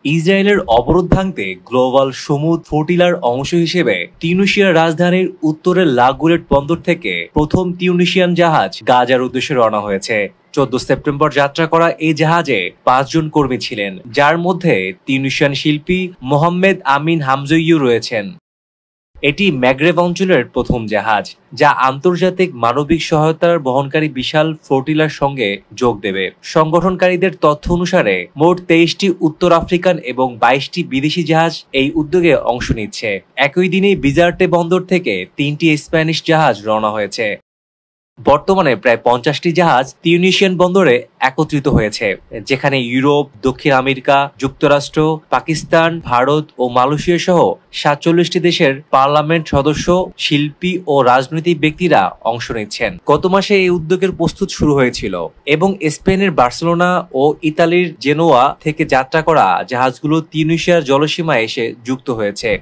ইসরায়েলের অবরোধ ভাঙতে গ্লোবাল সমুদ্র ফ্লোটিলার অংশ হিসেবে তিউনিসিয়ার রাজধানীর উত্তরের লা গুলেট বন্দর থেকে প্রথম তিউনিসিয়ান জাহাজ গাজার উদ্দেশ্যে রওনা হয়েছে। 14 সেপ্টেম্বর যাত্রা করা এই জাহাজে 5 জন কর্মী ছিলেন, যার মধ্যে তিউনিসিয়ান শিল্পী মোহাম্মেদ আমিন হামজইউ রয়েছেন। এটি ম্যাগরেব অঞ্চলের প্রথম জাহাজ, যা আন্তর্জাতিক মানবিক সহায়তার বহনকারী বিশাল ফ্লোটিলার সঙ্গে যোগ দেবে। সংগঠনকারীদের তথ্য অনুসারে মোট 23টি উত্তর আফ্রিকান এবং 22টি বিদেশি জাহাজ এই উদ্যোগে অংশ নিচ্ছে। একই দিনে বিজার্টে বন্দর থেকে 3টি স্প্যানিশ জাহাজ রওনা হয়েছে। বর্তমানে প্রায় 50টি জাহাজ তিউনিসিয়ান বন্দরে একত্রিত হয়েছে, যেখানে ইউরোপ, দক্ষিণ আমেরিকা, যুক্তরাষ্ট্র, পাকিস্তান, ভারত ও মালয়েশিয়া সহ 47টি দেশের পার্লামেন্ট সদস্য, শিল্পী ও রাজনৈতিক ব্যক্তিরা অংশ নিচ্ছেন। গত মাসে এই উদ্যোগের প্রস্তুত শুরু হয়েছিল এবং স্পেনের বার্সেলোনা ও ইতালির জেনোয়া থেকে যাত্রা করা জাহাজগুলো তিউনিসিয়ার জলসীমায় এসে যুক্ত হয়েছে।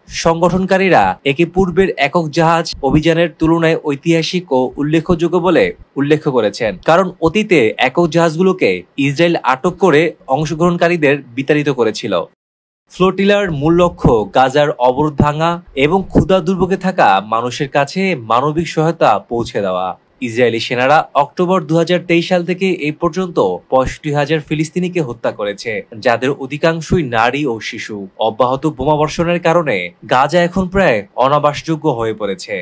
সংগঠনকারীরা একে পূর্বের একক জাহাজ অভিযানের তুলনায় ঐতিহাসিক ও উল্লেখযোগ্য বলে উল্লেখ করেছেন, কারণ অতীতে একক জাহাজগুলোকে ইসরায়েল আটক করে অংশগ্রহণকারীদের বিতাড়িত করেছিল। ফ্লোটিলার মূল লক্ষ্য গাজার অবরোধ ভাঙা এবং ক্ষুধা দুর্ভোগে থাকা মানুষের কাছে মানবিক সহায়তা পৌঁছে দেওয়া। ইসরায়েলি সেনারা অক্টোবর 2023 সাল থেকে এই পর্যন্ত 65,000 ফিলিস্তিনিকে হত্যা করেছে, যাদের অধিকাংশই নারী ও শিশু। অব্যাহত বোমাবর্ষণের কারণে গাজা এখন প্রায় অনাবাসযোগ্য হয়ে পড়েছে।